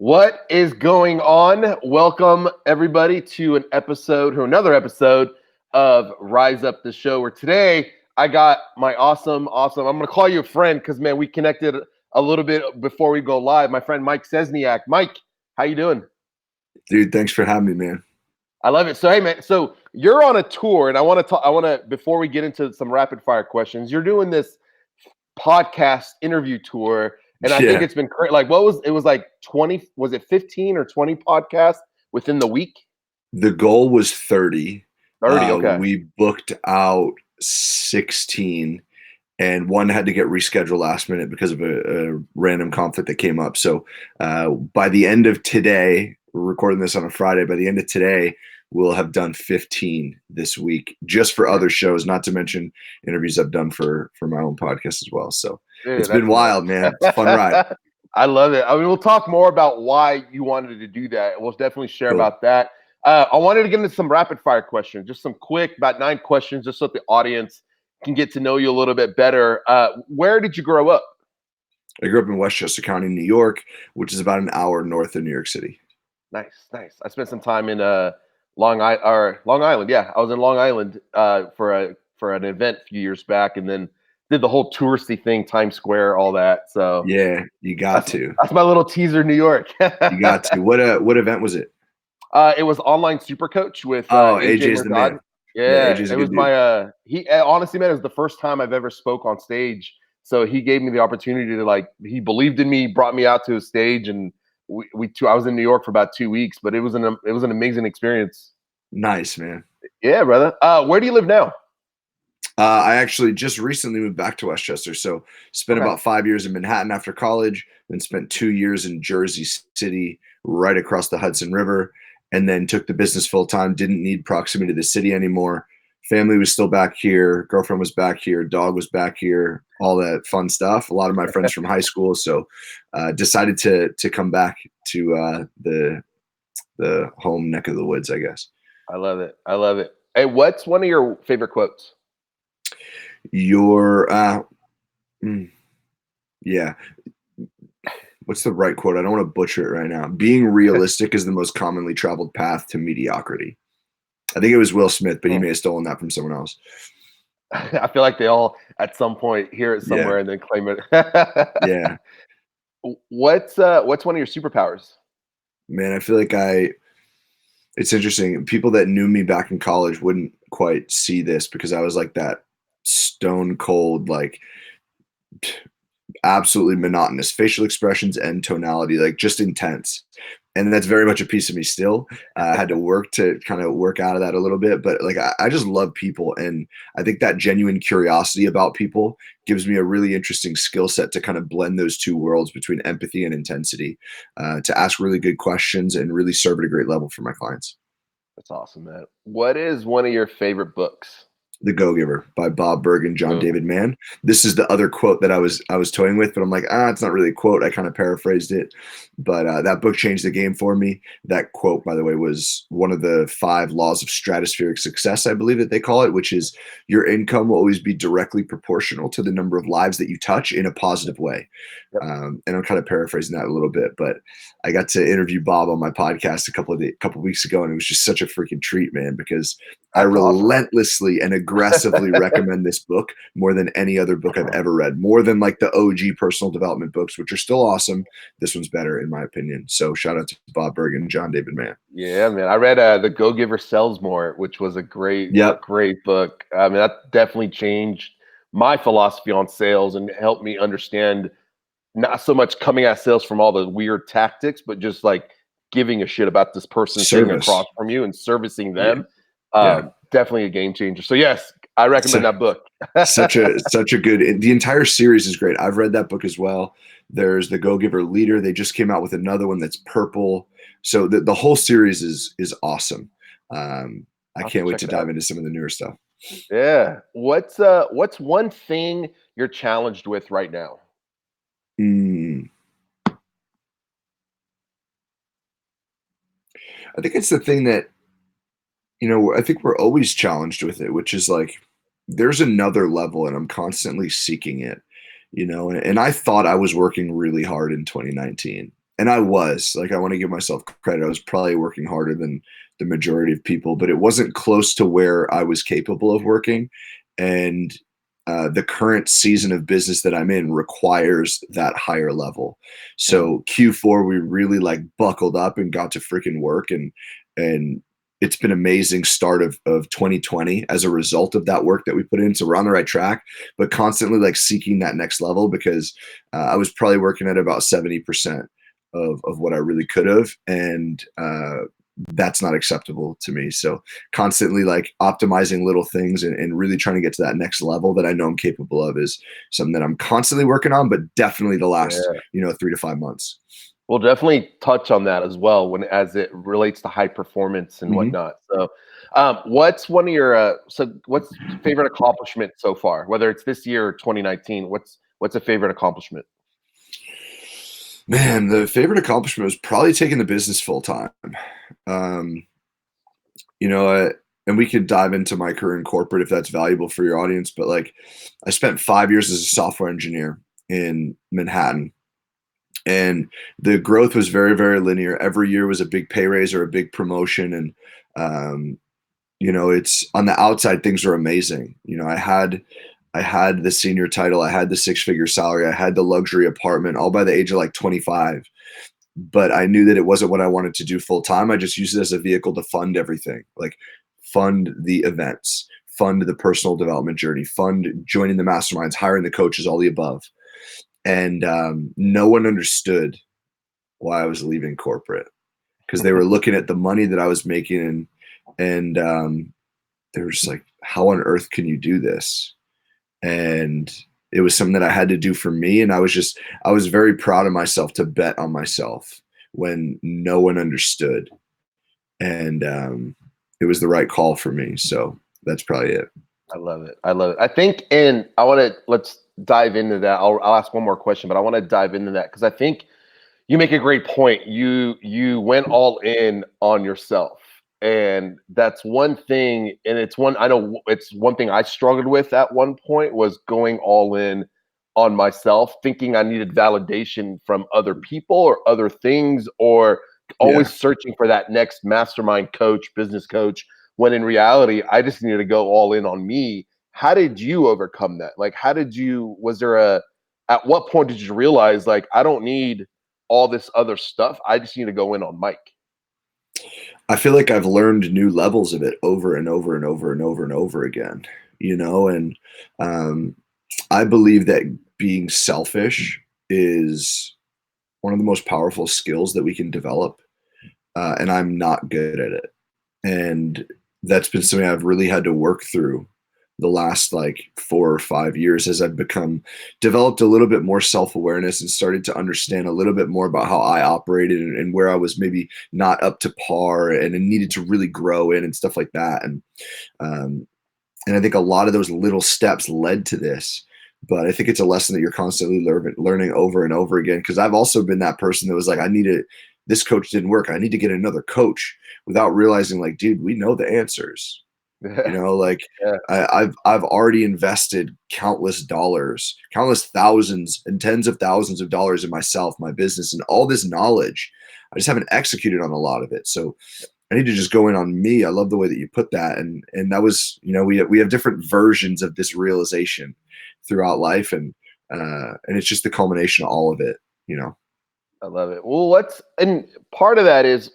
What is going on? Welcome everybody to another episode of Rise Up the Show. Where today I got my awesome. I'm gonna call you a friend because man, we connected a little bit before we go live. My friend Mike Szczesniak. Mike, how you doing? Dude, thanks for having me, man. I love it. So hey man, so you're on a tour, and I want to before we get into some rapid fire questions, you're doing this podcast interview tour. And I think it's been great. Like, it was like 20, was it 15 or 20 podcasts within the week? The goal was 30. 30, okay. We booked out 16, and one had to get rescheduled last minute because of a random conflict that came up. So by the end of today, we're recording this on a Friday, by the end of today, we'll have done 15 this week, just for other shows, not to mention interviews I've done for my own podcast as well. So Dude, it's been wild, man. It's a fun ride. I love it. I mean, we'll talk more about why you wanted to do that. We'll definitely share about that. I wanted to get into some rapid fire questions, just some quick, about 9 questions, just so that the audience can get to know you a little bit better. Where did you grow up? I grew up in Westchester County, New York, which is about an hour north of New York City. Nice. I spent some time in Long Island. Yeah, I was in Long Island for an event a few years back, and then did the whole touristy thing, Times Square, all that. So yeah, you got to. That's my little teaser, New York. You got to. What event was it? It was Online Super Coach with AJ's the man. Yeah, it was my he honestly, man, it was the first time I've ever spoke on stage. So he gave me the opportunity to he believed in me, brought me out to his stage, and I was in New York for about 2 weeks, but it was an amazing experience. Nice, man. Yeah, brother. Where do you live now? I actually just recently moved back to Westchester. So spent about 5 years in Manhattan after college, then spent 2 years in Jersey City, right across the Hudson River, and then took the business full time. Didn't need proximity to the city anymore. Family was still back here. Girlfriend was back here. Dog was back here. All that fun stuff. A lot of my friends from high school. So decided to come back to the home neck of the woods, I guess. I love it. Hey, what's one of your favorite quotes? What's the right quote? I don't want to butcher it right now. Being realistic is the most commonly traveled path to mediocrity. I think it was Will Smith, but he may have stolen that from someone else. I feel like they all at some point hear it somewhere and then claim it. Yeah. What's one of your superpowers? Man, I feel like it's interesting. People that knew me back in college wouldn't quite see this because I was like that stone cold, absolutely monotonous facial expressions and tonality, just intense. And that's very much a piece of me still. I had to work to kind of work out of that a little bit, but I just love people. And I think that genuine curiosity about people gives me a really interesting skill set to kind of blend those two worlds between empathy and intensity, to ask really good questions and really serve at a great level for my clients. That's awesome, man. What is one of your favorite books? The Go-Giver by Bob Burg and John David Mann. This is the other quote that I was toying with, but I'm like, it's not really a quote. I kind of paraphrased it, but that book changed the game for me. That quote, by the way, was one of the 5 laws of stratospheric success, I believe that they call it, which is your income will always be directly proportional to the number of lives that you touch in a positive way. Yep. And I'm kind of paraphrasing that a little bit, but I got to interview Bob on my podcast a couple weeks ago, and it was just such a freaking treat, man, because I relentlessly and aggressively recommend this book more than any other book I've ever read, more than the OG personal development books, which are still awesome. This one's better in my opinion. So shout out to Bob Burg and John David Mann. Yeah, man. I read The Go-Giver Sells More, which was a great book. I mean, that definitely changed my philosophy on sales and helped me understand not so much coming at sales from all the weird tactics, but just giving a shit about this person sitting across from you and servicing them. Definitely a game changer. So yes, I recommend that book. such a good. The entire series is great. I've read that book as well. There's the Go-Giver Leader. They just came out with another one that's purple. So the whole series is awesome. I can't wait to dive into some of the newer stuff. Yeah. What's one thing you're challenged with right now? I think it's the thing that, I think we're always challenged with it, which is there's another level and I'm constantly seeking it, and I thought I was working really hard in 2019. And I was like, I want to give myself credit. I was probably working harder than the majority of people, but it wasn't close to where I was capable of working. And the current season of business that I'm in requires that higher level. So Q4, we really like buckled up and got to freaking work, and it's been amazing start of 2020 as a result of that work that we put in. So we're on the right track, but constantly like seeking that next level, because I was probably working at about 70% of what I really could have. And that's not acceptable to me. So constantly like optimizing little things and really trying to get to that next level that I know I'm capable of is something that I'm constantly working on, but definitely the last, 3 to 5 months. We'll definitely touch on that as well as it relates to high performance and Mm-hmm. whatnot. So, what's one of your what's your favorite accomplishment so far? Whether it's this year or 2019, what's a favorite accomplishment? Man, the favorite accomplishment was probably taking the business full time. Um, and we could dive into my career in corporate if that's valuable for your audience, but like I spent 5 years as a software engineer in Manhattan, and the growth was very, very linear. Every year was a big pay raise or a big promotion. And, it's on the outside, things were amazing. I had the senior title, I had the 6-figure salary, I had the luxury apartment all by the age of like 25. But I knew that it wasn't what I wanted to do full time. I just used it as a vehicle to fund everything, like fund the events, fund the personal development journey, fund joining the masterminds, hiring the coaches, all the above. And no one understood why I was leaving corporate, because they were looking at the money that I was making, and they were just like, how on earth can you do this? And it was something that I had to do for me. And I was very proud of myself to bet on myself when no one understood. And it was the right call for me. So that's probably it. I love it. I love it. I think, and let's dive into that. I'll ask one more question, but I want to dive into that because I think you make a great point. You went all in on yourself. And that's one thing, and I know it's one thing I struggled with at one point, was going all in on myself, thinking I needed validation from other people or other things, or always searching for that next mastermind coach, business coach, when in reality, I just needed to go all in on me. How did you overcome that? Like, at what point did you realize, like, I don't need all this other stuff, I just need to go in on Mike? I feel like I've learned new levels of it over and over and over and over and over again, and I believe that being selfish is one of the most powerful skills that we can develop, and I'm not good at it. And that's been something I've really had to work through the last like 4 or 5 years, as I've developed a little bit more self-awareness and started to understand a little bit more about how I operated, and where I was maybe not up to par and needed to really grow in and stuff like that. And I think a lot of those little steps led to this. But I think it's a lesson that you're constantly learning over and over again. Because I've also been that person that was like, this coach didn't work, I need to get another coach, without realizing like, dude, we know the answers. Like I've already invested countless dollars, countless thousands and tens of thousands of dollars in myself, my business, and all this knowledge. I just haven't executed on a lot of it. So I need to just go in on me. I love the way that you put that. And that was, we have different versions of this realization throughout life. And it's just the culmination of all of it. I love it. Well, and part of that is,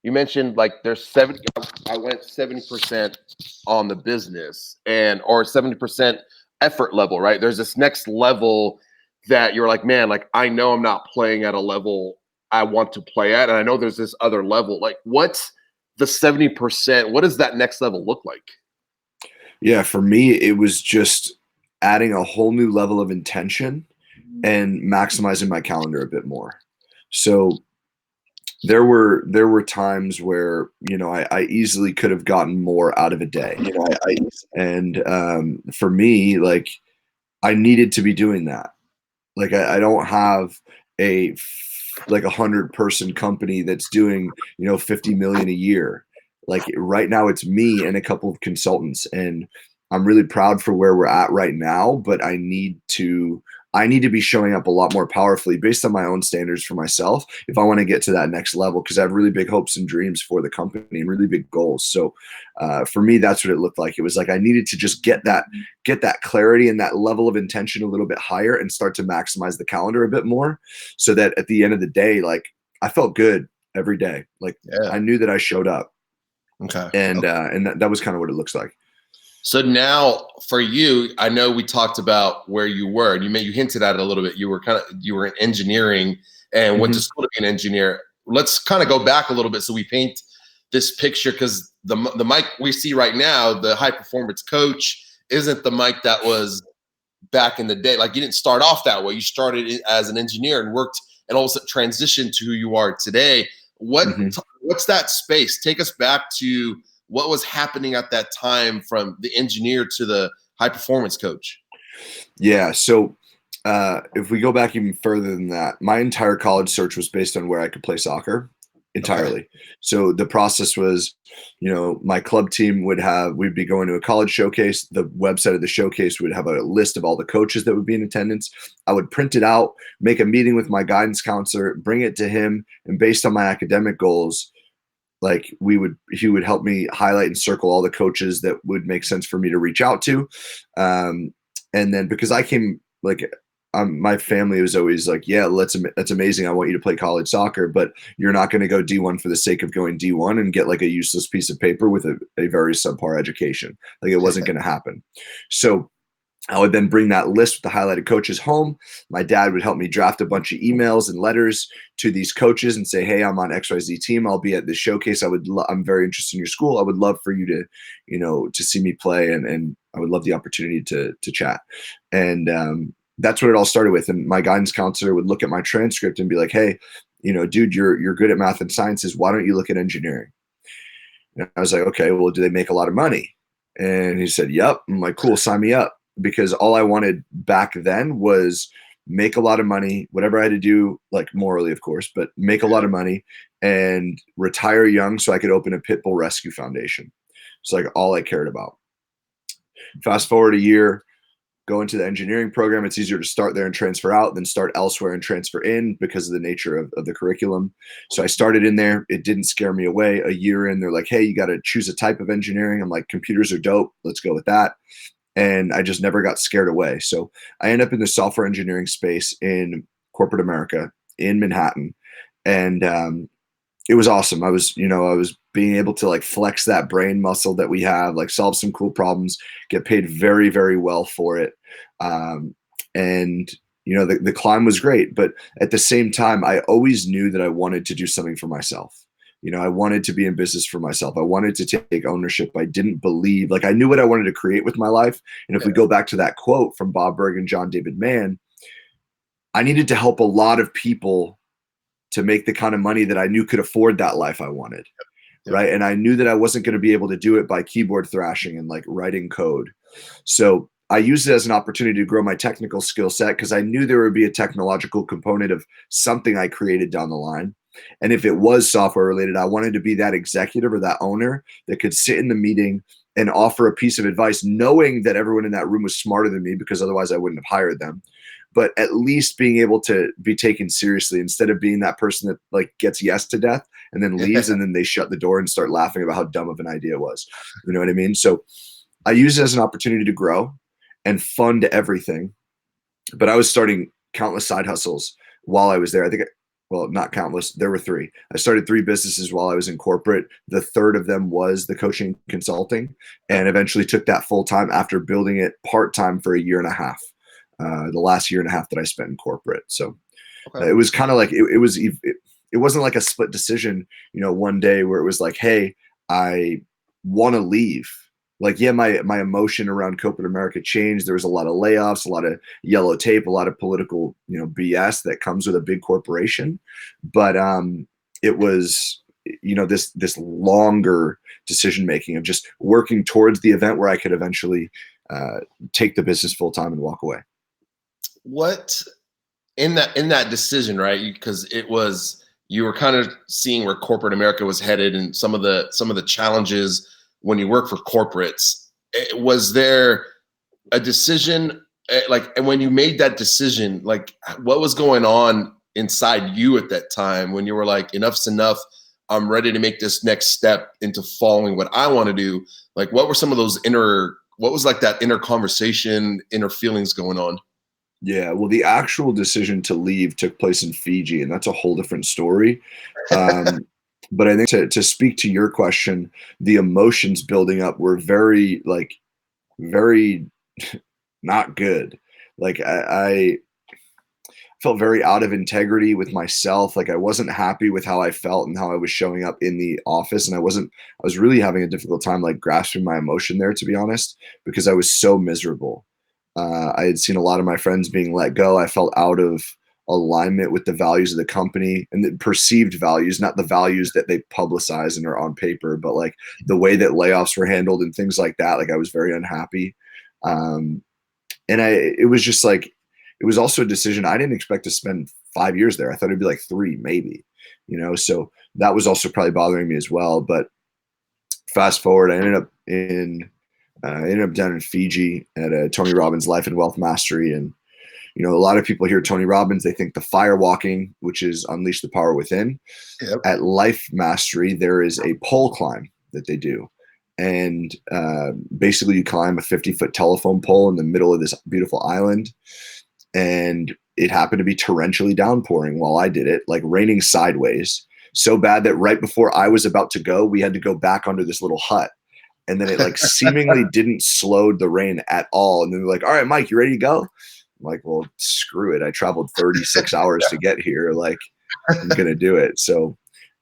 you mentioned like there's 70, I went 70% on the business or 70% effort level, right? There's this next level that you're like, man, like I know I'm not playing at a level I want to play at. And I know there's this other level. Like, what's the 70%? What does that next level look like? Yeah, for me, it was just adding a whole new level of intention and maximizing my calendar a bit more. So there were times where I easily could have gotten more out of a day. And for me, like I needed to be doing that. Like I don't have a 100-person company that's doing 50 million a year. Like right now, it's me and a couple of consultants, and I'm really proud for where we're at right now. But I need to I need to be showing up a lot more powerfully based on my own standards for myself if I want to get to that next level, because I have really big hopes and dreams for the company and really big goals. So for me, that's what it looked like. It was like I needed to just get that clarity and that level of intention a little bit higher and start to maximize the calendar a bit more, so that at the end of the day, like, I felt good every day. Like, I knew that I showed up. Okay. And that was kind of what it looks like. So now for you, I know we talked about where you were, and you hinted at it a little bit. You were in engineering and went to school to be an engineer. Let's kind of go back a little bit so we paint this picture, because the Mike we see right now, the high performance coach, isn't the Mike that was back in the day. Like, you didn't start off that way. You started as an engineer and worked and also transitioned to who you are today. What's that space? Take us back to what was happening at that time from the engineer to the high performance coach. Yeah. So if we go back even further than that, my entire college search was based on where I could play soccer entirely. Okay. So the process was, my club team we'd be going to a college showcase. The website of the showcase would have a list of all the coaches that would be in attendance. I would print it out, make a meeting with my guidance counselor, bring it to him, and based on my academic goals, like, he would help me highlight and circle all the coaches that would make sense for me to reach out to. And then because I came, like, my family was always like, yeah, that's amazing. I want you to play college soccer, but you're not going to go D1 for the sake of going D1 and get like a useless piece of paper with a very subpar education. Like, it wasn't going to happen. So I would then bring that list with the highlighted coaches home. My dad would help me draft a bunch of emails and letters to these coaches and say, hey, I'm on XYZ team. I'll be at this showcase. I'm very interested in your school. I would love for you to, to see me play. And I would love the opportunity to chat. And that's what it all started with. And my guidance counselor would look at my transcript and be like, hey, dude, you're good at math and sciences. Why don't you look at engineering? And I was like, okay, well, do they make a lot of money? And he said, yep. I'm like, cool, sign me up. Because all I wanted back then was make a lot of money, whatever I had to do, like, morally, of course, but make a lot of money and retire young so I could open a pit bull rescue foundation. It's like all I cared about. Fast forward a year, go into the engineering program. It's easier to start there and transfer out than start elsewhere and transfer in because of the nature of the curriculum. So I started in there. It didn't scare me away. A year in, they're like, hey, you got to choose a type of engineering. I'm like, computers are dope. Let's go with that. And I just never got scared away. So I ended up in the software engineering space in corporate America in Manhattan. And it was awesome. I was being able to, like, flex that brain muscle that we have, like, solve some cool problems, get paid very, very well for it. And the climb was great. But at the same time, I always knew that I wanted to do something for myself. I wanted to be in business for myself. I wanted to take ownership. I didn't believe, like, I knew what I wanted to create with my life. And if we go back to that quote from Bob Berg and John David Mann, I needed to help a lot of people to make the kind of money that I knew could afford that life I wanted. Right. And I knew that I wasn't going to be able to do it by keyboard thrashing and, like, writing code. So I used it as an opportunity to grow my technical skill set, because I knew there would be a technological component of something I created down the line. And if it was software related, I wanted to be that executive or that owner that could sit in the meeting and offer a piece of advice, knowing that everyone in that room was smarter than me, because otherwise I wouldn't have hired them. But at least being able to be taken seriously, instead of being that person that, like, gets yes to death and then leaves and then they shut the door and start laughing about how dumb of an idea it was. You know what I mean? So I used it as an opportunity to grow and fund everything. But I was starting countless side hustles while I was there. Well, not countless. There were 3. I started 3 businesses while I was in corporate. The third of them was the coaching consulting, and eventually took that full time after building it part-time for a year and a half. The last year and a half that I spent in corporate. So it was kind of like, it wasn't like a split decision, one day where it was like, hey, I want to leave. Like, yeah, my emotion around corporate America changed. There was a lot of layoffs, a lot of yellow tape, a lot of political, BS that comes with a big corporation. But it was, this longer decision making of just working towards the event where I could eventually take the business full time and walk away. What in that decision, right? Because you were kind of seeing where corporate America was headed and some of the challenges when you work for corporates. Was there a decision like, and when you made that decision, like, what was going on inside you at that time when you were like, enough's enough, I'm ready to make this next step into following what I want to do? Like, what were some of those what was like that inner conversation, inner feelings going on? Yeah, well, the actual decision to leave took place in Fiji, and that's a whole different story. But I think to speak to your question, the emotions building up were very, like, very not good. Like I felt very out of integrity with myself. Like I wasn't happy with how I felt and how I was showing up in the office. And I was really having a difficult time like grasping my emotion there, to be honest, because I was so miserable. I had seen a lot of my friends being let go. I felt out of alignment with the values of the company and the perceived values, not the values that they publicize and are on paper, but like the way that layoffs were handled and things like that. Like I was very unhappy. And it was just like, it was also a decision. I didn't expect to spend 5 years there. I thought it'd be like 3, maybe, so that was also probably bothering me as well. But fast forward, I ended up down in Fiji at Tony Robbins Life and Wealth Mastery. And, a lot of people hear Tony Robbins, they think the fire walking, which is unleash the power within. Yep. At Life Mastery, there is a pole climb that they do. And basically you climb a 50-foot telephone pole in the middle of this beautiful island. And it happened to be torrentially downpouring while I did it, like raining sideways, so bad that right before I was about to go, we had to go back under this little hut. And then it like seemingly didn't slow the rain at all. And then they're like, all right, Mike, you ready to go? I'm like, well, screw it. I traveled 36 hours to get here. Like, I'm going to do it. So,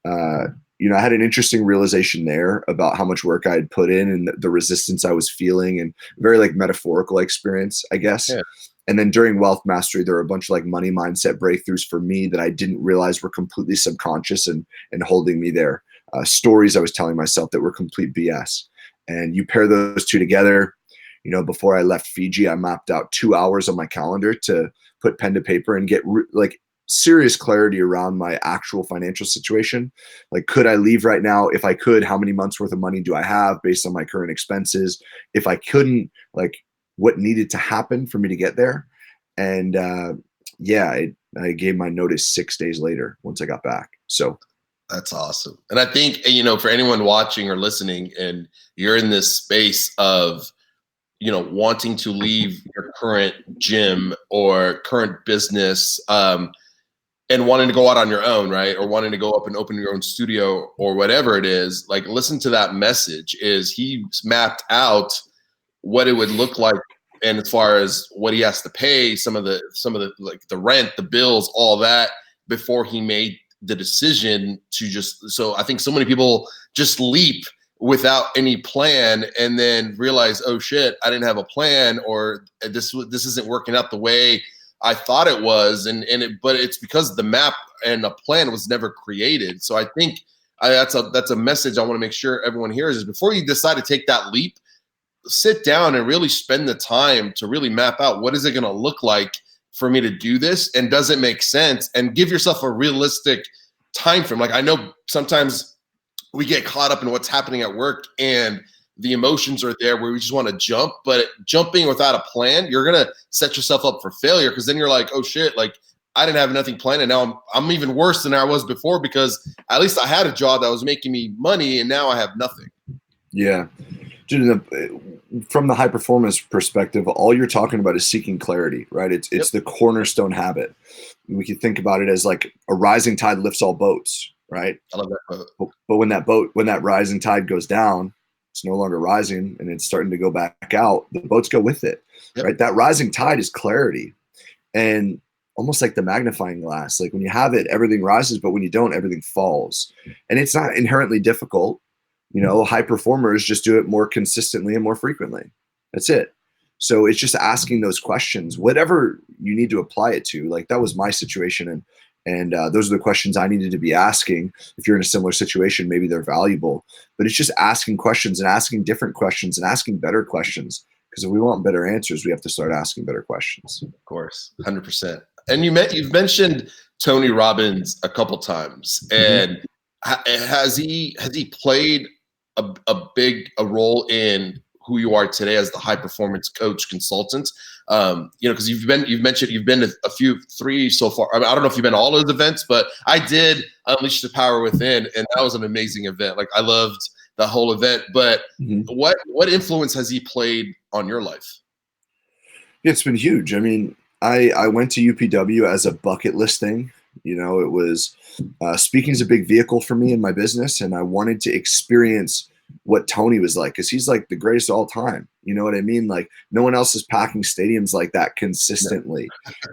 I had an interesting realization there about how much work I had put in and the resistance I was feeling, and very like metaphorical experience, I guess. Yeah. And then during Wealth Mastery, there were a bunch of like money mindset breakthroughs for me that I didn't realize were completely subconscious and holding me there. Stories I was telling myself that were complete BS. And you pair those two together. Before I left Fiji, I mapped out 2 hours on my calendar to put pen to paper and get like serious clarity around my actual financial situation. Like, could I leave right now? If I could, how many months worth of money do I have based on my current expenses? If I couldn't, like, what needed to happen for me to get there? And I gave my notice 6 days later once I got back. So that's awesome. And I think, for anyone watching or listening, and you're in this space of, wanting to leave your current gym or current business, and wanting to go out on your own, right? Or wanting to go up and open your own studio or whatever it is, like, listen to that message. Is he's mapped out what it would look like, and as far as what he has to pay, some of the like the rent, the bills, all that, before he made the decision to so I think so many people just leap without any plan and then realize, oh shit, I didn't have a plan, or this isn't working out the way I thought it was. But it's because the map and the plan was never created. So I think that's a message I want to make sure everyone hears, is before you decide to take that leap, sit down and really spend the time to really map out, what is it going to look like for me to do this? And does it make sense? And give yourself a realistic time frame. Like, I know sometimes we get caught up in what's happening at work and the emotions are there where we just want to jump, but jumping without a plan, you're going to set yourself up for failure. Cause then you're like, oh shit, like I didn't have nothing planned. And now I'm even worse than I was before, because at least I had a job that was making me money and now I have nothing. Yeah. Dude, from the high performance perspective, all you're talking about is seeking clarity, right? It's the cornerstone habit. We can think about it as like a rising tide lifts all boats, right? I love that quote. But when that rising tide goes down, it's no longer rising and it's starting to go back out, the boats go with it, right? That rising tide is clarity. And almost like the magnifying glass, like when you have it, everything rises, but when you don't, everything falls. And it's not inherently difficult. High performers just do it more consistently and more frequently. That's it. So it's just asking those questions, whatever you need to apply it to. Like, that was my situation. And those are the questions I needed to be asking. If you're in a similar situation, maybe they're valuable, but it's just asking questions and asking different questions and asking better questions. Because if we want better answers, we have to start asking better questions. Of course, 100%. And you've mentioned Tony Robbins a couple times, and has he played a role in who you are today as the high performance coach consultant. Because you've mentioned you've been to three so far. I don't know if you've been to all of those events, but I did Unleash the Power Within, and that was an amazing event. Like, I loved the whole event. But what influence has he played on your life? It's been huge. I mean, I went to UPW as a bucket list thing. It was speaking is a big vehicle for me in my business, and I wanted to experience what Tony was like, because he's like the greatest of all time. You know what I mean? Like, no one else is packing stadiums like that consistently.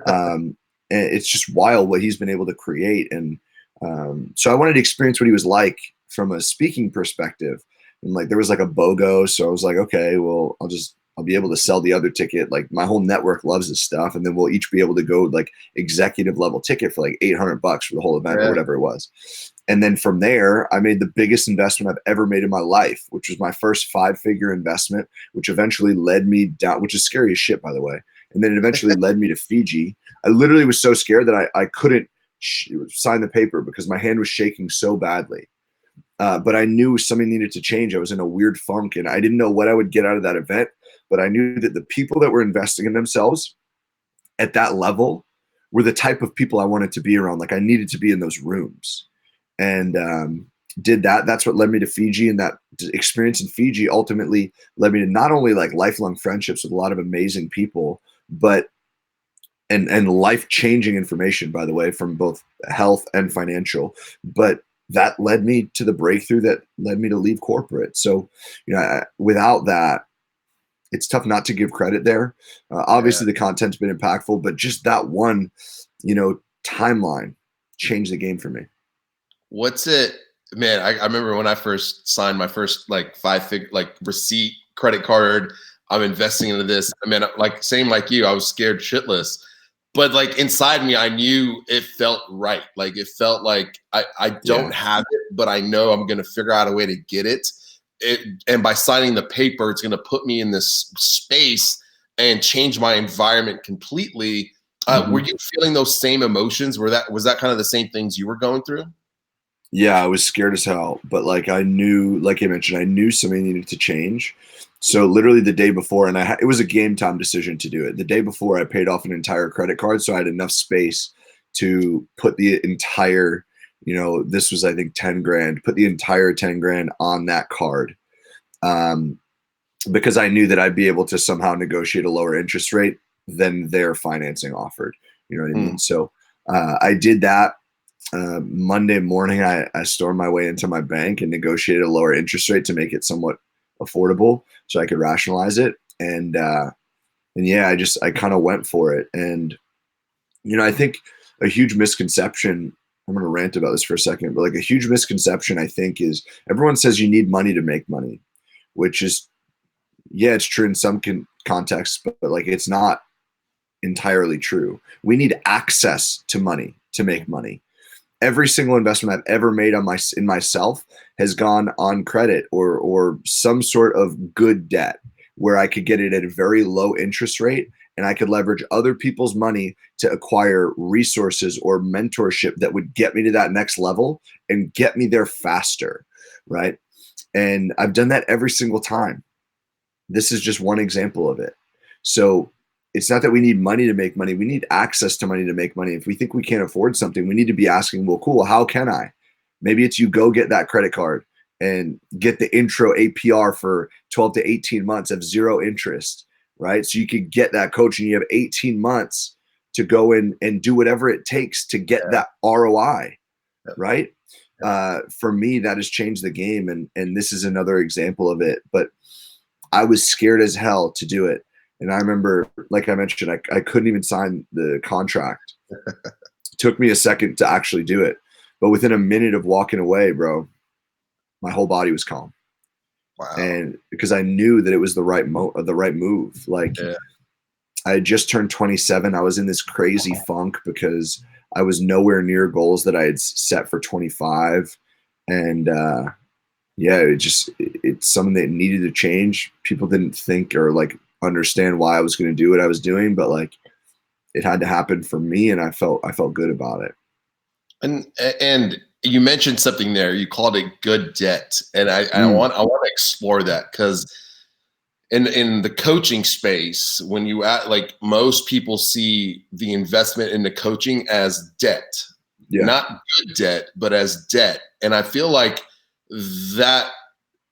And it's just wild what he's been able to create. And so I wanted to experience what he was like from a speaking perspective. And like, there was like a BOGO. So I was like, okay, well, I'll be able to sell the other ticket. Like, my whole network loves this stuff. And then we'll each be able to go like executive level ticket for like $800 for the whole event or whatever it was. And then from there, I made the biggest investment I've ever made in my life, which was my first 5-figure investment, which eventually led me down, which is scary as shit, by the way. And then it eventually led me to Fiji. I literally was so scared that I couldn't sign the paper because my hand was shaking so badly. But I knew something needed to change. I was in a weird funk, and I didn't know what I would get out of that event. But I knew that the people that were investing in themselves at that level were the type of people I wanted to be around. Like, I needed to be in those rooms, and did that. That's what led me to Fiji. And that experience in Fiji ultimately led me to not only like lifelong friendships with a lot of amazing people, but and life-changing information, by the way, from both health and financial. But that led me to the breakthrough that led me to leave corporate. So, without that, it's tough not to give credit there. Obviously, the content's been impactful, but just that one, timeline changed the game for me. What's it, man? I remember when I first signed my first like 5-figure like receipt credit card. I'm investing into this. I mean, like, same like you, I was scared shitless. But like, inside me, I knew it felt right. Like, it felt like I don't have it, but I know I'm going to figure out a way to get it. And by signing the paper, it's going to put me in this space and change my environment completely. Were you feeling those same emotions? Was that kind of the same things you were going through? Yeah, I was scared as hell, but like, I knew, like I mentioned, I knew something needed to change. So literally the day before, and it was a game time decision to do it. The day before, I paid off an entire credit card, so I had enough space to put the entire, this was, I think, 10 grand, put the entire 10 grand on that card. Because I knew that I'd be able to somehow negotiate a lower interest rate than their financing offered. You know what I mean? So I did that. Monday morning, I stormed my way into my bank and negotiated a lower interest rate to make it somewhat affordable so I could rationalize it. And yeah, I kind of went for it. And, I think a huge misconception, I'm going to rant about this for a second, but like, a huge misconception, I think, is everyone says you need money to make money, which is, yeah, it's true in some contexts, but like, it's not entirely true. We need access to money to make money. Every single investment I've ever made in myself has gone on credit or some sort of good debt where I could get it at a very low interest rate, and I could leverage other people's money to acquire resources or mentorship that would get me to that next level and get me there faster, right? And I've done that every single time. This is just one example of it. So it's not that we need money to make money. We need access to money to make money. If we think we can't afford something, we need to be asking, well, cool, how can I? Maybe it's you go get that credit card and get the intro APR for 12 to 18 months of zero interest, right? So you could get that coach and you have 18 months to go in and do whatever it takes to get that ROI, right? For me, that has changed the game. And this is another example of it. But I was scared as hell to do it. And I remember, like I mentioned, I couldn't even sign the contract. It took me a second to actually do it. But within a minute of walking away, bro, my whole body was calm. Wow. And because I knew that it was the right move. Like, I had just turned 27. I was in this crazy funk because I was nowhere near goals that I had set for 25. And yeah, it's something that needed to change. People didn't think or like understand why I was going to do what I was doing, but like, it had to happen for me, and I felt good about it. And you mentioned something there. You called it good debt, and I want to explore that, because in the coaching space, when you like most people see the investment into coaching as debt, not good debt, but as debt. And I feel like that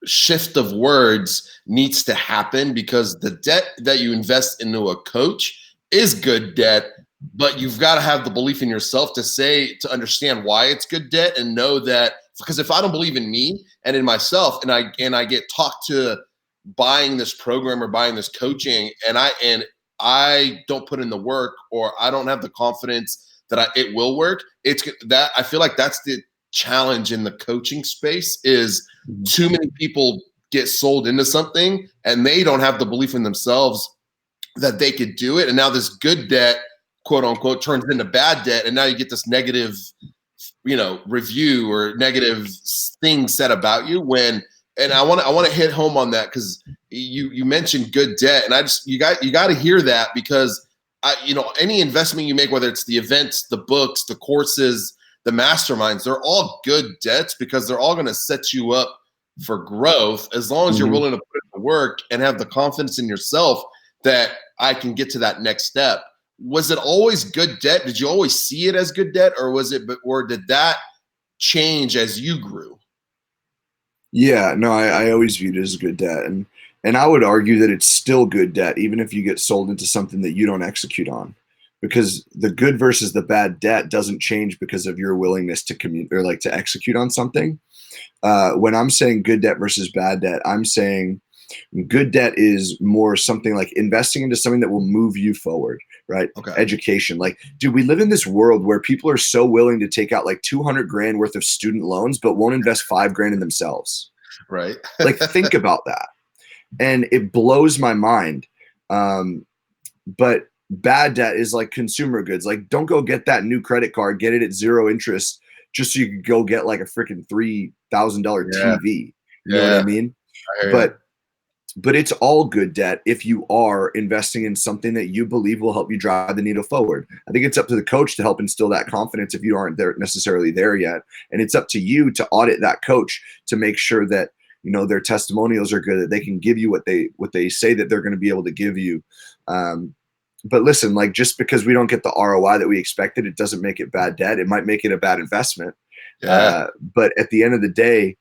shift of words needs to happen, because the debt that you invest into a coach is good debt, but you've got to have the belief in yourself to understand why it's good debt, and know that, because if I don't believe in me and in myself, and I get talked to buying this program or buying this coaching, and I don't put in the work, or I don't have the confidence that it will work, it's that I feel like that's the challenge in the coaching space, is too many people get sold into something and they don't have the belief in themselves that they could do it. And now this good debt, quote unquote, turns into bad debt. And now you get this negative, review or negative thing said about you and I want to hit home on that, because you mentioned good debt, and you got to hear that, because any investment you make, whether it's the events, the books, the courses, the masterminds, they're all good debts, because they're all going to set you up for growth, as long as you're willing to put in the work and have the confidence in yourself that I can get to that next step. Was it always good debt? Did you always see it as good debt, or did that change as you grew? Yeah, no, I always viewed it as good debt, and I would argue that it's still good debt, even if you get sold into something that you don't execute on, because the good versus the bad debt doesn't change because of your willingness to to execute on something. When I'm saying good debt versus bad debt, I'm saying good debt is more something like investing into something that will move you forward, right? Okay. Education. Like, dude, we live in this world where people are so willing to take out like 200 grand worth of student loans, but won't invest 5 grand in themselves. Right. Like, think about that. And it blows my mind. But bad debt is like consumer goods. Like, don't go get that new credit card, get it at 0 interest, just so you can go get like a freaking $3,000 TV. You know what I mean? But it's all good debt if you are investing in something that you believe will help you drive the needle forward. I think it's up to the coach to help instill that confidence if you aren't necessarily there yet. And it's up to you to audit that coach to make sure that, their testimonials are good, that they can give you what they say that they're going to be able to give you. But listen, like, just because we don't get the ROI that we expected, it doesn't make it bad debt. It might make it a bad investment. But at the end of the day,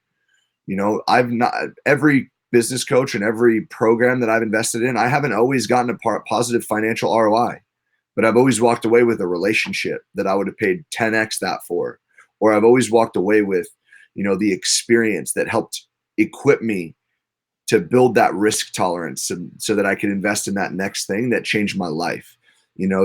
every business coach and every program that I've invested in, I haven't always gotten a positive financial ROI, but I've always walked away with a relationship that I would have paid 10x that for, or I've always walked away with, the experience that helped equip me to build that risk tolerance so that I could invest in that next thing that changed my life.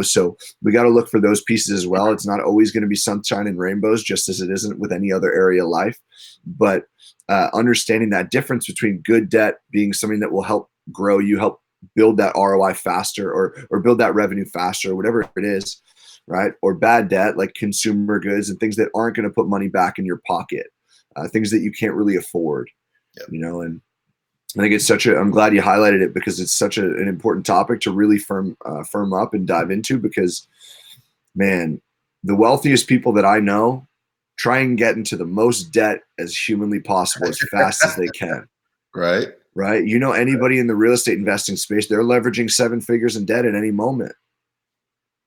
So we got to look for those pieces as well. It's not always going to be sunshine and rainbows, just as it isn't with any other area of life. But understanding that difference between good debt being something that will help grow you, help build that ROI faster, or build that revenue faster, or whatever it is, right? Or bad debt, like consumer goods and things that aren't going to put money back in your pocket, things that you can't really afford, and I think I'm glad you highlighted it, because it's such an important topic to really firm up and dive into, because, man, the wealthiest people that I know try and get into the most debt as humanly possible as fast as they can. Right. Anybody in the real estate investing space, they're leveraging 7 figures in debt at any moment,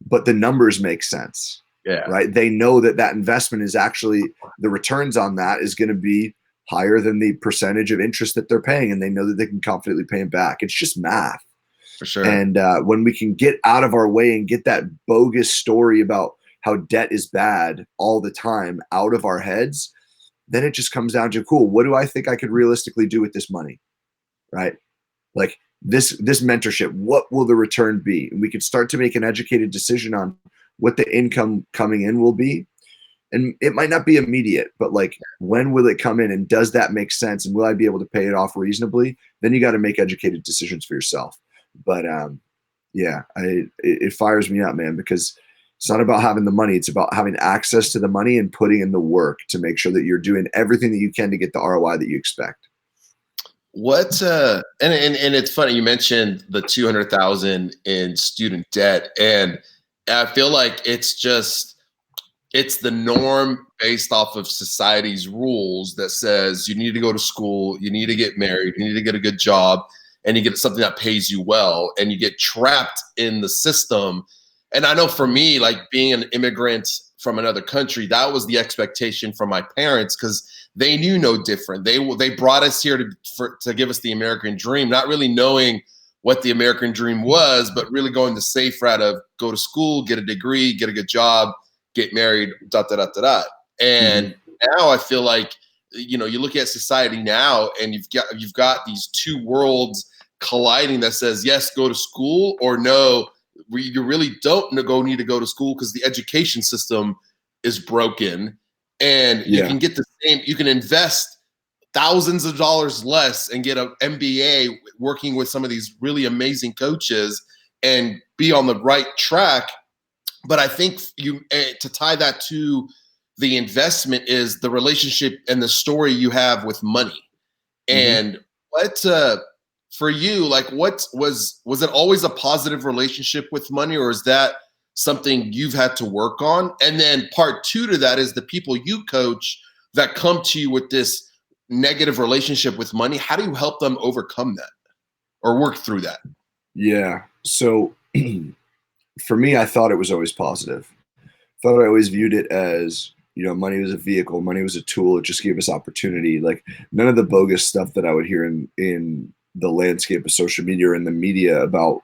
but the numbers make sense. Right. They know that investment is actually, the returns on that is going to be higher than the percentage of interest that they're paying, and they know that they can confidently pay them back. It's just math. For sure. And when we can get out of our way and get that bogus story about how debt is bad all the time out of our heads, then it just comes down to, cool, what do I think I could realistically do with this money? Right? Like this mentorship, what will the return be? And we could start to make an educated decision on what the income coming in will be. And it might not be immediate, but like, when will it come in, and does that make sense? And will I be able to pay it off reasonably? Then you got to make educated decisions for yourself. But it fires me up, man, because it's not about having the money. It's about having access to the money and putting in the work to make sure that you're doing everything that you can to get the ROI that you expect. What and it's funny you mentioned the 200,000 in student debt, and I feel like it's the norm based off of society's rules that says you need to go to school, you need to get married, you need to get a good job. and you get something that pays you well, and you get trapped in the system. And I know for me, like being an immigrant from another country, that was the expectation from my parents, because they knew no different. They brought us here to give us the American dream, not really knowing what the American dream was, but really going the safe route of go to school, get a degree, get a good job, get married, And now I feel like, you look at society now, and you've got these two worlds colliding that says, yes, go to school, or no, you really don't need to go to school because the education system is broken. And you can get the same, you can invest thousands of dollars less and get an MBA working with some of these really amazing coaches and be on the right track. But I think to tie that to the investment is the relationship and the story you have with money. And what for you, like, what was it always a positive relationship with money, or is that something you've had to work on? And then part two to that is the people you coach that come to you with this negative relationship with money. How do you help them overcome that or work through that? Yeah. So for me, I thought it was always positive. I always viewed it as, money was a vehicle, money was a tool. It just gave us opportunity. Like none of the bogus stuff that I would hear in the landscape of social media or in the media about,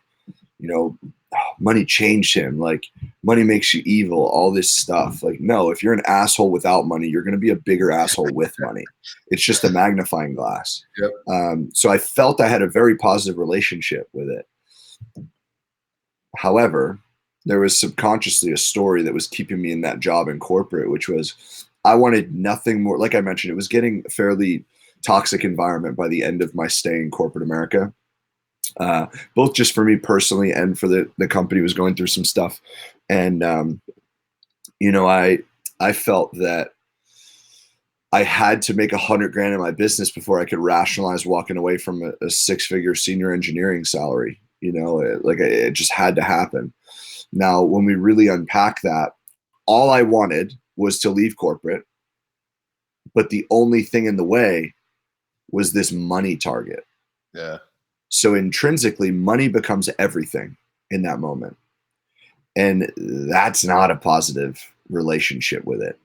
money changed him. Like money makes you evil, all this stuff. Like, no, if you're an asshole without money, you're going to be a bigger asshole with money. It's just a magnifying glass. Yep. So I felt I had a very positive relationship with it. However, there was subconsciously a story that was keeping me in that job in corporate, which was I wanted nothing more. Like I mentioned, it was getting a fairly toxic environment by the end of my stay in corporate America. Both just for me personally and for the company was going through some stuff. And, I felt that I had to make $100,000 in my business before I could rationalize walking away from a 6-figure senior engineering salary. It just had to happen. Now, when we really unpack that, all I wanted was to leave corporate, but the only thing in the way was this money target. Yeah. So intrinsically, money becomes everything in that moment. And that's not a positive relationship with it.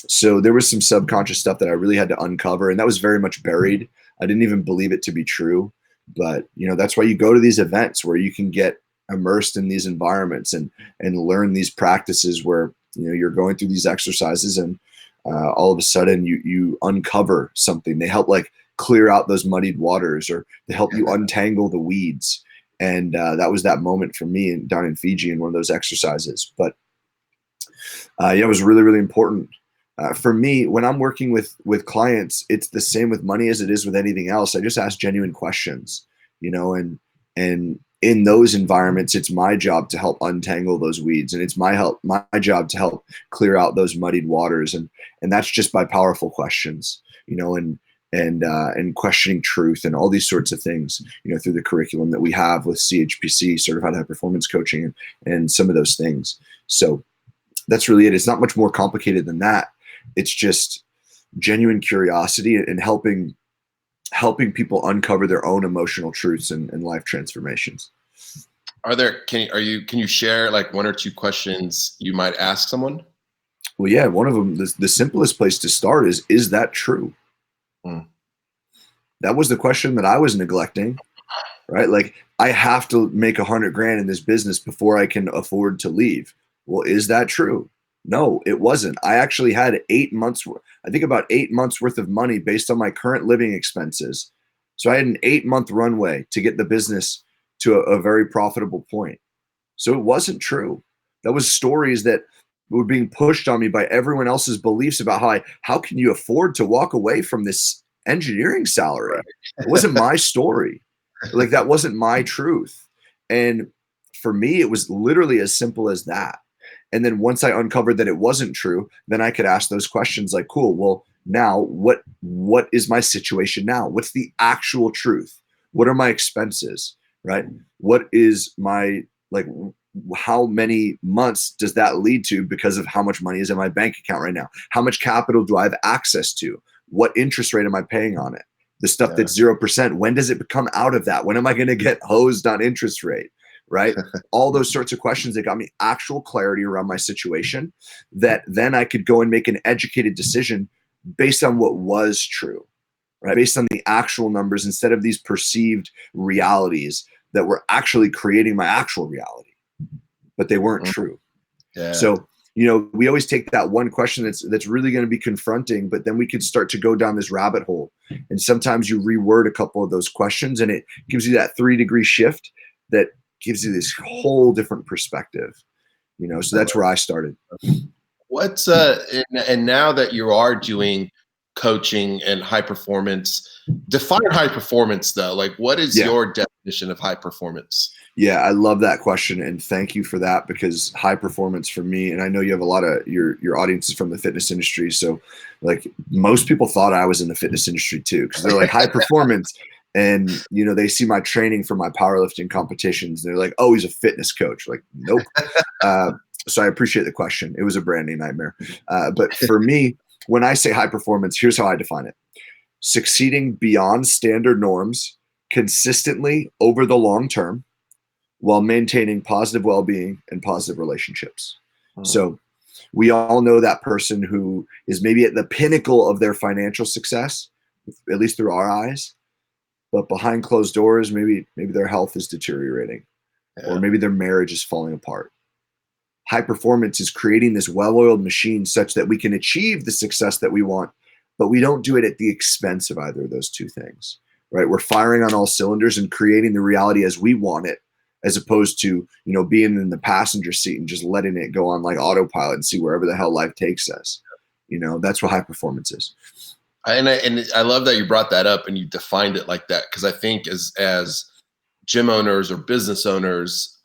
So there was some subconscious stuff that I really had to uncover, and that was very much buried. I didn't even believe it to be true. But, that's why you go to these events where you can get immersed in these environments and learn these practices where, you're going through these exercises and all of a sudden you uncover something. They help like clear out those muddied waters, or they help you untangle the weeds. And that was that moment for me down in Fiji in one of those exercises. But it was really, really important. For me, when I'm working with clients, it's the same with money as it is with anything else. I just ask genuine questions, and in those environments, it's my job to help untangle those weeds, and it's my job to help clear out those muddied waters. And that's just by powerful questions, and questioning truth and all these sorts of things, through the curriculum that we have with CHPC, Certified High Performance Coaching, and some of those things. So that's really it. It's not much more complicated than that. It's just genuine curiosity and helping people uncover their own emotional truths and life transformations. Can you share like one or two questions you might ask someone? Well, yeah, one of them, the simplest place to start is that true? That was the question that I was neglecting, right? Like I have to make $100,000 in this business before I can afford to leave. Well, is that true? No, it wasn't. I actually had 8 months, I think about 8 months worth of money based on my current living expenses. So I had an 8-month runway to get the business to a very profitable point. So it wasn't true. That was stories that were being pushed on me by everyone else's beliefs about how can you afford to walk away from this engineering salary? It wasn't my story. Like that wasn't my truth. And for me, it was literally as simple as that. And then once I uncovered that it wasn't true, then I could ask those questions like, cool, well, now what is my situation now? What's the actual truth? What are my expenses, right? What is my, like, how many months does that lead to because of how much money is in my bank account right now? How much capital do I have access to? What interest rate am I paying on it? The stuff that's 0%, when does it become out of that? When am I going to get hosed on interest rate? Right? All those sorts of questions that got me actual clarity around my situation, that then I could go and make an educated decision based on what was true, right? Based on the actual numbers instead of these perceived realities that were actually creating my actual reality, but they weren't true. So, you know, we always take that one question that's really going to be confronting, but then we could start to go down this rabbit hole. And sometimes you reword a couple of those questions and it gives you that 3-degree shift that gives you this whole different perspective, you know? So that's where I started. What's and now that you are doing coaching and high performance, define high performance though. Like, what is your definition of high performance? Yeah, I love that question, and thank you for that, because high performance for me, and I know you have a lot of your audience is from the fitness industry, so like most people thought I was in the fitness industry too, because they're like high performance, and you know they see my training for my powerlifting competitions, and they're like, oh, he's a fitness coach. Like, nope. So I appreciate the question. It was a branding nightmare, but for me, when I say high performance, here's how I define it: succeeding beyond standard norms consistently over the long term, while maintaining positive well-being and positive relationships. So we all know that person who is maybe at the pinnacle of their financial success, at least through our eyes, but behind closed doors, maybe their health is deteriorating, or maybe their marriage is falling apart. High performance is creating this well-oiled machine such that we can achieve the success that we want, but we don't do it at the expense of either of those two things, right? We're firing on all cylinders and creating the reality as we want it, as opposed to, you know, being in the passenger seat and just letting it go on like autopilot and see wherever the hell life takes us. You know, that's what high performance is. And I love that you brought that up and you defined it like that, because I think as gym owners or business owners,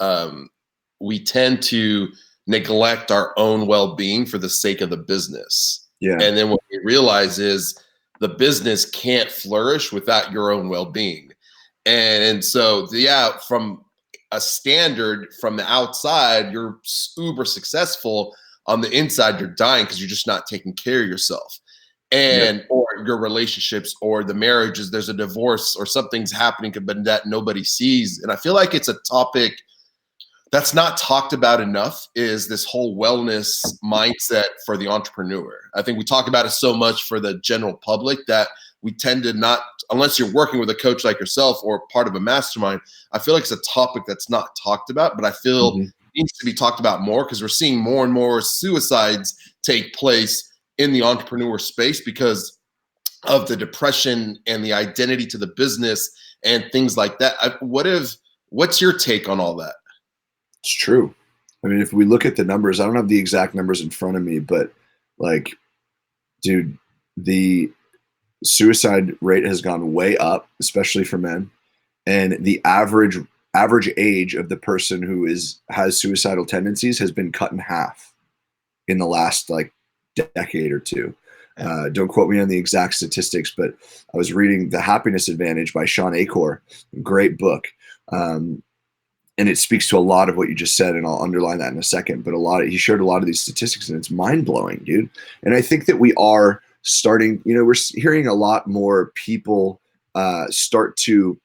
we tend to neglect our own well-being for the sake of the business. Yeah. And then what we realize is the business can't flourish without your own well-being. And so, from a standard from the outside, you're uber successful. On the inside, you're dying because you're just not taking care of yourself. And or your relationships or the marriages, there's a divorce or something's happening, but that nobody sees. And I feel like it's a topic that's not talked about enough, is this whole wellness mindset for the entrepreneur. I think we talk about it so much for the general public that we tend to not, unless you're working with a coach like yourself or part of a mastermind, I feel like it's a topic that's not talked about, but I feel it needs to be talked about more, because we're seeing more and more suicides take place in the entrepreneur space because of the depression and the identity to the business and things like that. What's your take on all that? It's true. I mean, if we look at the numbers, I don't have the exact numbers in front of me, but like, dude, the suicide rate has gone way up, especially for men. And the average age of the person who has suicidal tendencies has been cut in half in the last like decade or two. Don't quote me on the exact statistics, but I was reading The Happiness Advantage by Sean Achor, great book. And it speaks to a lot of what you just said, and I'll underline that in a second. But he shared a lot of these statistics, and it's mind blowing, dude. And I think that we are starting, you know, we're hearing a lot more people start to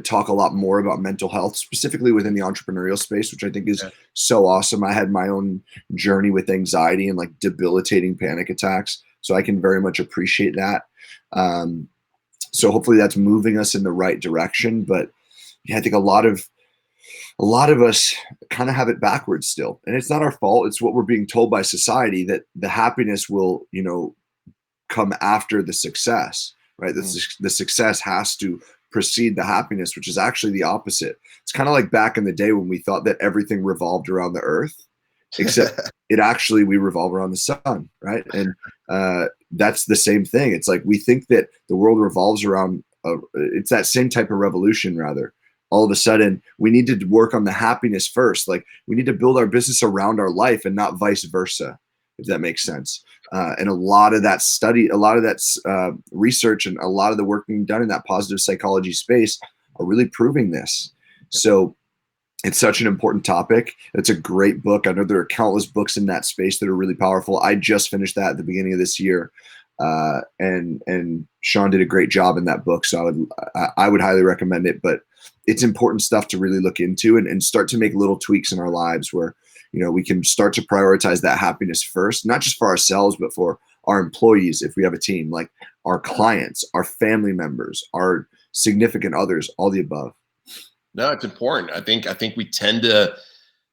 talk a lot more about mental health, specifically within the entrepreneurial space, which I think is so awesome. I had my own journey with anxiety and like debilitating panic attacks, so I can very much appreciate that. So hopefully that's moving us in the right direction. But yeah, I think a lot of us kind of have it backwards still, and it's not our fault. It's what we're being told by society, that the happiness will, you know, come after the success, right? The success has to precede the happiness, which is actually the opposite. It's kind of like back in the day when we thought that everything revolved around the earth, except we revolve around the sun, right? And that's the same thing. It's like we think that the world revolves around, it's that same type of revolution rather. All of a sudden, we need to work on the happiness first. Like we need to build our business around our life and not vice versa, if that makes sense. And a lot of that study, a lot of that research, and a lot of the work being done in that positive psychology space are really proving this. So it's such an important topic. It's a great book. I know there are countless books in that space that are really powerful. I just finished that at the beginning of this year. And Sean did a great job in that book. So I would highly recommend it, but it's important stuff to really look into and start to make little tweaks in our lives where, we can start to prioritize that happiness first, not just for ourselves, but for our employees. If we have a team, like our clients, our family members, our significant others, all the above. No, it's important. I think we tend to,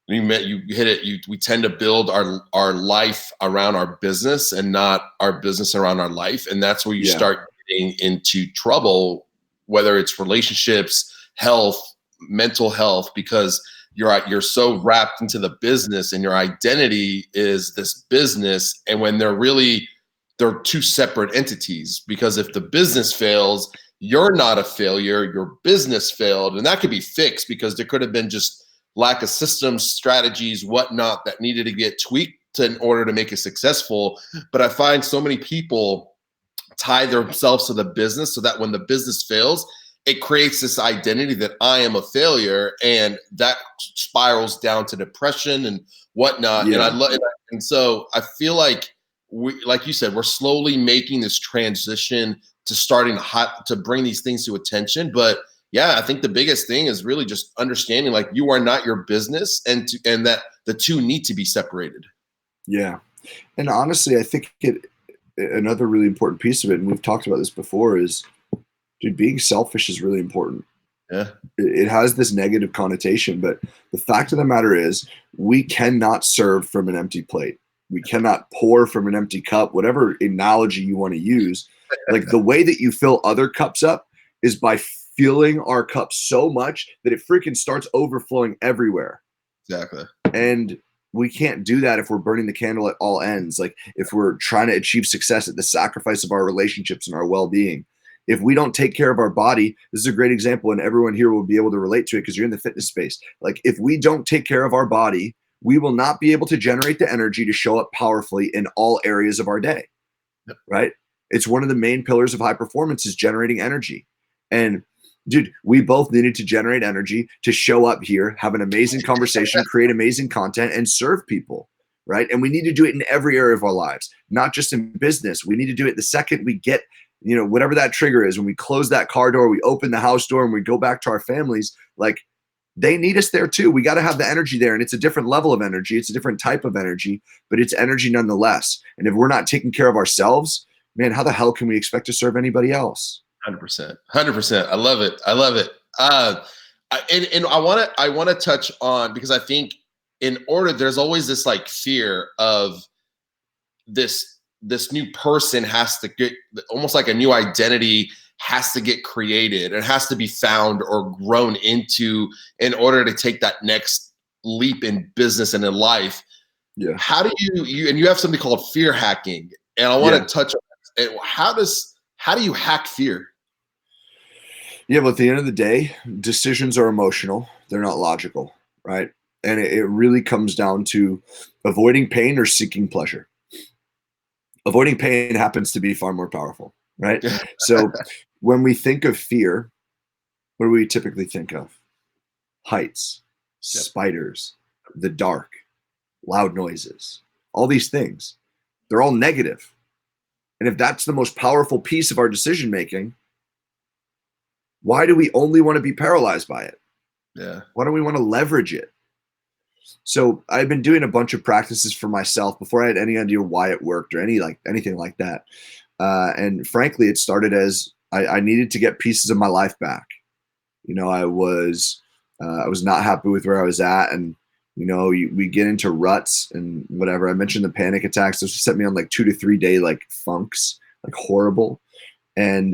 you hit it. We tend to build our life around our business and not our business around our life. And that's where you start getting into trouble, whether it's relationships, health, mental health, because you're so wrapped into the business and your identity is this business. And when they're two separate entities, because if the business fails, you're not a failure, your business failed. And that could be fixed because there could have been just lack of systems, strategies, whatnot that needed to get tweaked in order to make it successful. But I find so many people tie themselves to the business so that when the business fails, it creates this identity that I am a failure, and that spirals down to depression and whatnot. Yeah. And so I feel like like you said, we're slowly making this transition to starting to bring these things to attention. But yeah, I think the biggest thing is really just understanding like you are not your business, and that the two need to be separated. Yeah. And honestly, I think another really important piece of it, and we've talked about this before, is dude, being selfish is really important. Yeah. It has this negative connotation, but the fact of the matter is we cannot serve from an empty plate. We cannot pour from an empty cup, whatever analogy you want to use. Like the way that you fill other cups up is by filling our cup so much that it freaking starts overflowing everywhere. Exactly. And we can't do that if we're burning the candle at all ends. Like if we're trying to achieve success at the sacrifice of our relationships and our well-being. If we don't take care of our body, this is a great example, and everyone here will be able to relate to it because you're in the fitness space. Like if we don't take care of our body, we will not be able to generate the energy to show up powerfully in all areas of our day. Yep. Right? It's one of the main pillars of high performance is generating energy. And dude, we both needed to generate energy to show up here, have an amazing conversation, create amazing content, and serve people. Right? And we need to do it in every area of our lives, not just in business. We need to do it the second we get, whatever that trigger is, when we close that car door, we open the house door, and we go back to our families. Like they need us there too. We got to have the energy there, and it's a different level of energy. It's a different type of energy, but it's energy nonetheless. And if we're not taking care of ourselves, man, how the hell can we expect to serve anybody else? 100%. I love it. And I want to touch on, because I think there's always this like fear of this new person has to get almost like a new identity has to get created and has to be found or grown into in order to take that next leap in business and in life. Yeah. How do you have something called fear hacking, and I want to touch on it. How do you hack fear? Yeah, but at the end of the day, decisions are emotional. They're not logical, right? And it really comes down to avoiding pain or seeking pleasure. Avoiding pain happens to be far more powerful, right? So when we think of fear, what do we typically think of? Heights, spiders, the dark, loud noises, all these things. They're all negative. And if that's the most powerful piece of our decision-making, why do we only want to be paralyzed by it? Yeah. Why don't we want to leverage it? So I've been doing a bunch of practices for myself before I had any idea why it worked or anything like that. And frankly, it started as I needed to get pieces of my life back. I was not happy with where I was at, and we get into ruts and whatever. I mentioned the panic attacks. Those set me on like 2 to 3 day like funks, like horrible. And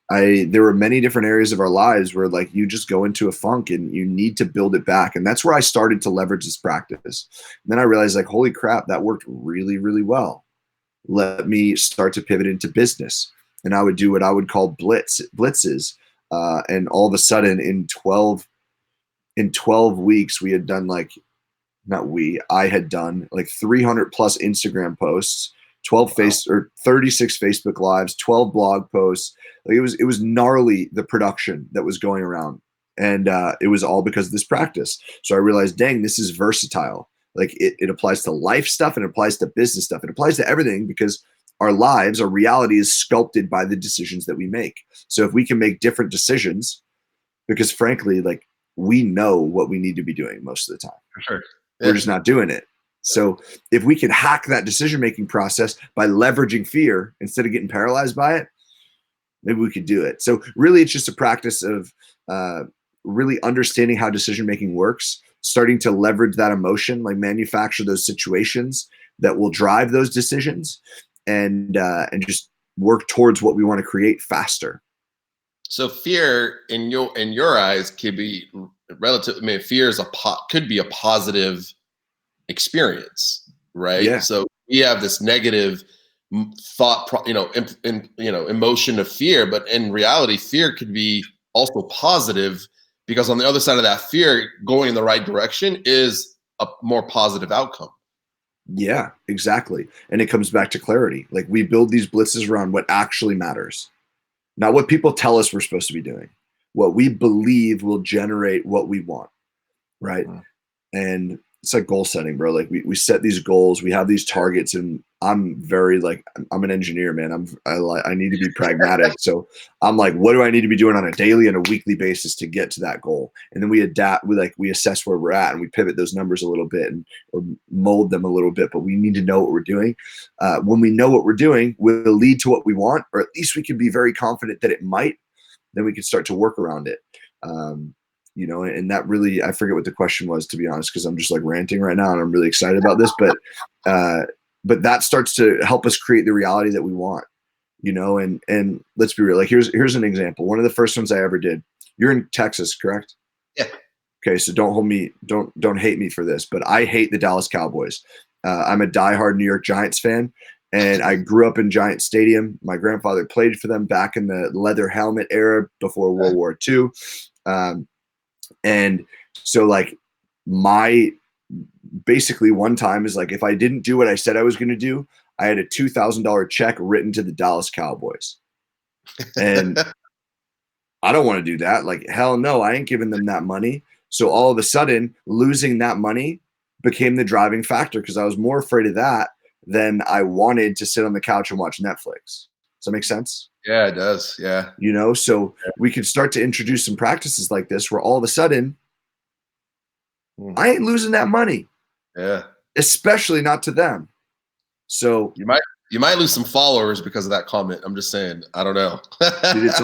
there were many different areas of our lives where like you just go into a funk and you need to build it back. And that's where I started to leverage this practice. And then I realized like, holy crap, that worked really, really well. Let me start to pivot into business. And I would do what I would call blitzes. And all of a sudden in 12 weeks, we had done I had done like 300 plus Instagram posts, 36 Facebook lives, 12 blog posts. Like it was gnarly, the production that was going around. And it was all because of this practice. So I realized, dang, this is versatile. Like it applies to life stuff and it applies to business stuff. It applies to everything because our lives, our reality is sculpted by the decisions that we make. So if we can make different decisions, because frankly, like, we know what we need to be doing most of the time. For sure. Yeah. We're just not doing it. So if we can hack that decision-making process by leveraging fear instead of getting paralyzed by it, maybe we could do it. So really, it's just a practice of really understanding how decision-making works, starting to leverage that emotion, like manufacture those situations that will drive those decisions, and just work towards what we want to create faster. So fear in your eyes could be relative. I mean, fear is could be a positive experience, right? Yeah. So we have this negative thought, emotion of fear, but in reality, fear could be also positive, because on the other side of that fear, going in the right direction is a more positive outcome. Yeah, exactly. And it comes back to clarity. Like, we build these blitzes around what actually matters, not what people tell us we're supposed to be doing. What we believe will generate what we want, right? Mm-hmm. And it's like goal setting, bro. Like, we set these goals, we have these targets, and I'm very like, I'm an engineer, man. I need to be pragmatic. So I'm like, what do I need to be doing on a daily and a weekly basis to get to that goal? And then we adapt, we assess where we're at, and we pivot those numbers a little bit or mold them a little bit, but we need to know what we're doing. When we know what we're doing will lead to what we want, or at least we can be very confident that it might, then we can start to work around it. And that really, I forget what the question was, to be honest, because I'm just like ranting right now and I'm really excited about this, but that starts to help us create the reality that we want, and let's be real. Like, here's an example. One of the first ones I ever did. You're in Texas, correct? Yeah. Okay. So don't hate me for this, but I hate the Dallas Cowboys. I'm a diehard New York Giants fan, and I grew up in Giant Stadium. My grandfather played for them back in the leather helmet era before World War II. And so, like, basically one time is like, if I didn't do what I said I was going to do, I had a $2,000 check written to the Dallas Cowboys. And I don't want to do that. Like, hell no, I ain't giving them that money. So all of a sudden, losing that money became the driving factor, because I was more afraid of that than I wanted to sit on the couch and watch Netflix. Does that make sense? Yeah, it does. Yeah. So we could start to introduce some practices like this where all of a sudden, I ain't losing that money. Yeah. Especially not to them. So you might lose some followers because of that comment. I'm just saying. I don't know. Dude, it's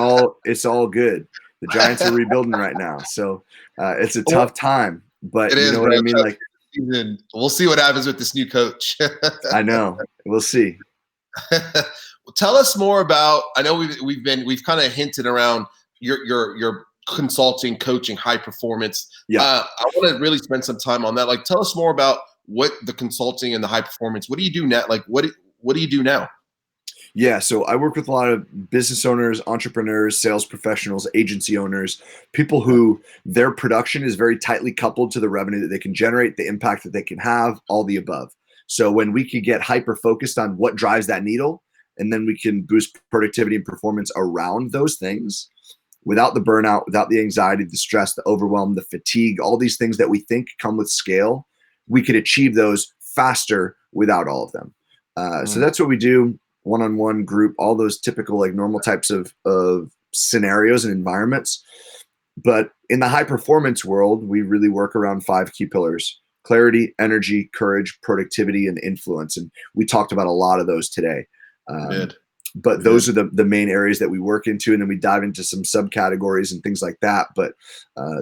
all good. The Giants are rebuilding right now, so it's a tough time. But you know what I mean? Like, we'll see what happens with this new coach. I know. We'll see. Well, tell us more about. I know we've kind of hinted around your consulting, coaching, high performance. Yeah. I want to really spend some time on that. Like, tell us more about what the consulting and the high performance. What do you do now? Like, what do you do now? Yeah, so I work with a lot of business owners, entrepreneurs, sales professionals, agency owners, people who their production is very tightly coupled to the revenue that they can generate, the impact that they can have, all the above. So when we can get hyper focused on what drives that needle, and then we can boost productivity and performance around those things without the burnout, without the anxiety, the stress, the overwhelm, the fatigue, all these things that we think come with scale, we could achieve those faster without all of them. So that's what we do. One-on-one, group, all those typical, like, normal types of scenarios and environments. But in the high performance world, we really work around 5 key pillars: clarity, energy, courage, productivity, and influence. And we talked about a lot of those today. But those are the main areas that we work into, and then we dive into some subcategories and things like that. But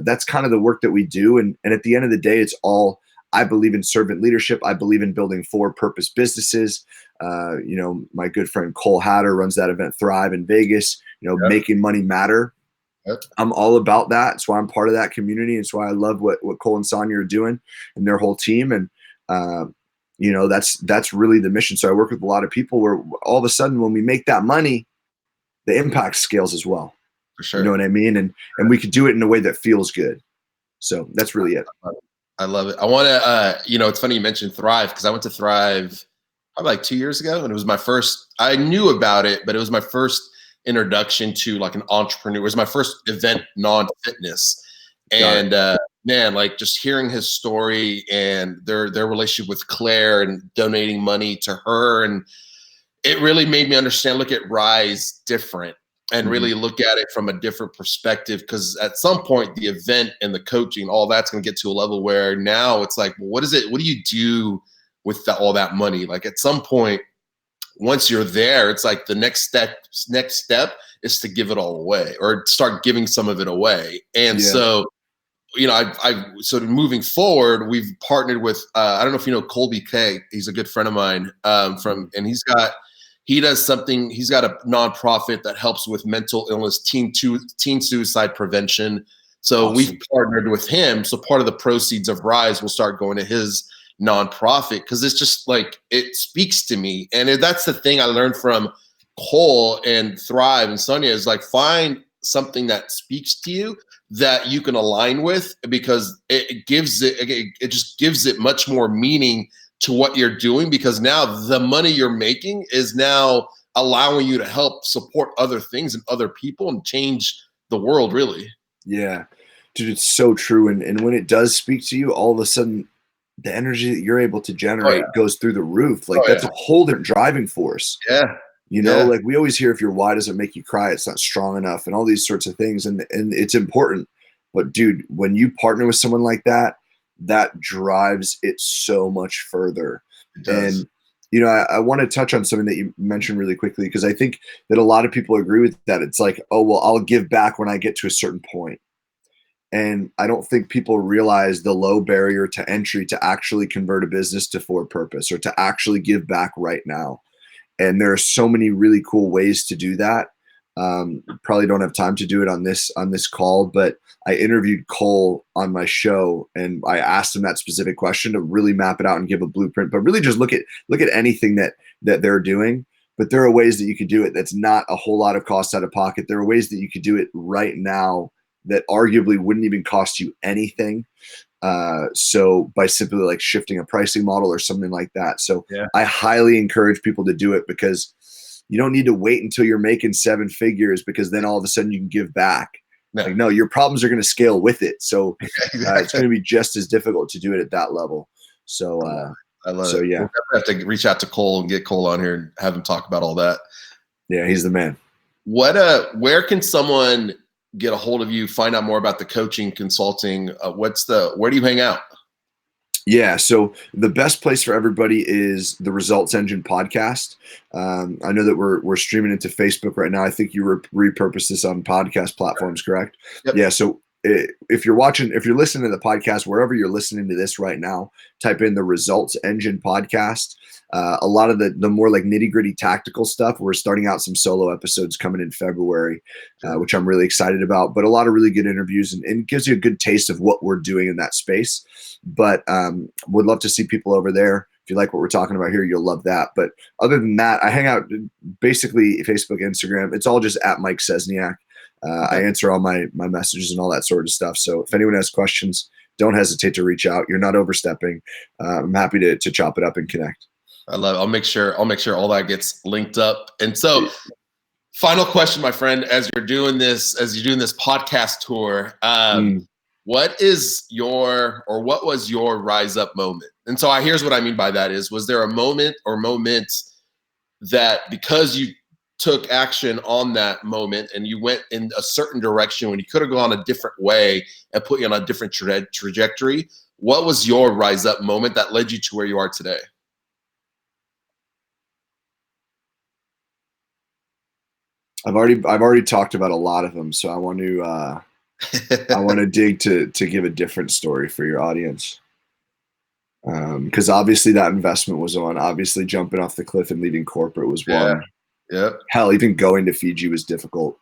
that's kind of the work that we do. And at the end of the day, it's all, I believe in servant leadership. I believe in building for-purpose businesses. My good friend Cole Hatter runs that event Thrive in Vegas, making money matter. Yep. I'm all about that. That's why I'm part of that community. It's why I love what Cole and Sonia are doing and their whole team. And, that's really the mission. So I work with a lot of people where all of a sudden, when we make that money, the impact scales as well. For sure. You know what I mean? And we could do it in a way that feels good. So that's really it. I love it. I want to, it's funny you mentioned Thrive, because I went to Thrive probably like 2 years ago, and it was my first, I knew about it, but it was my first introduction to, like, an entrepreneur. It was my first event, non-fitness. And man, like, just hearing his story and their relationship with Claire and donating money to her. And it really made me understand, look at Rise different and really look at it from a different perspective. Because at some point, the event and the coaching, all that's going to get to a level where now it's like, well, what is it? What do you do with all that money? Like at some point, once you're there, it's like the next step is to give it all away or start giving some of it away. And so, you know, I've sort of moving forward, we've partnered with, I don't know if you know Colby K. He's a good friend of mine and he's got a nonprofit that helps with mental illness, teen suicide prevention. So we've partnered with him. So part of the proceeds of Rise will start going to his nonprofit, because it's just like, it speaks to me. And that's the thing I learned from Cole and Thrive and Sonia, is like, find something that speaks to you that you can align with, because it just gives it much more meaning to what you're doing, because now the money you're making is now allowing you to help support other things and other people and change the world, really. Yeah, dude, it's so true. And when it does speak to you, all of a sudden the energy that you're able to generate goes through the roof. Like that's a whole different driving force. Yeah. You know, like we always hear, if your why doesn't make you cry, it's not strong enough, and all these sorts of things. And it's important. But dude, when you partner with someone like that, that drives it so much further. It does. And, you know, I want to touch on something that you mentioned really quickly, because I think that a lot of people agree with that. It's like, oh, well, I'll give back when I get to a certain point. And I don't think people realize the low barrier to entry to actually convert a business to for purpose, or to actually give back right now. And there are so many really cool ways to do that. Probably don't have time to do it on this call, but I interviewed Cole on my show, and I asked him that specific question to really map it out and give a blueprint, but really just look at anything that they're doing. But there are ways that you could do it that's not a whole lot of cost out of pocket. There are ways that you could do it right now that arguably wouldn't even cost you anything. So by simply like shifting a pricing model or something like that. So I highly encourage people to do it, because you don't need to wait until you're making 7 figures, because then all of a sudden you can give back. Like, no, your problems are going to scale with it. So it's going to be just as difficult to do it at that level. So, I love it. Yeah. We'll have to reach out to Cole and get Cole on here and have him talk about all that. Yeah. He's the man. Where can someone get a hold of you, find out more about the coaching, consulting? Where do you hang out? Yeah, so the best place for everybody is the Results Engine podcast. I know that we're streaming into Facebook right now. I think you repurposed this on podcast platforms, correct? Yep. Yeah, so if you're listening to the podcast, wherever you're listening to this right now, type in the Results Engine podcast. A lot of the more like nitty gritty tactical stuff, we're starting out some solo episodes coming in February, which I'm really excited about, but a lot of really good interviews, and gives you a good taste of what we're doing in that space. But would love to see people over there. If you like what we're talking about here, you'll love that. But other than that, I hang out basically Facebook, Instagram. It's all just at Mike Szczesniak. I answer all my messages and all that sort of stuff. So if anyone has questions, don't hesitate to reach out. You're not overstepping. I'm happy to chop it up and connect. I love it. I'll make sure all that gets linked up. And so, final question, my friend, as you're doing this podcast tour, what was your rise up moment? And so here's what I mean by that is, was there a moment or moments that, because you took action on that moment and you went in a certain direction when you could have gone a different way and put you on a different trajectory, what was your rise up moment that led you to where you are today? I've already talked about a lot of them, so I want to dig to give a different story for your audience. Because obviously that investment was on. Obviously jumping off the cliff and leaving corporate was one. Yeah. Hell, even going to Fiji was difficult,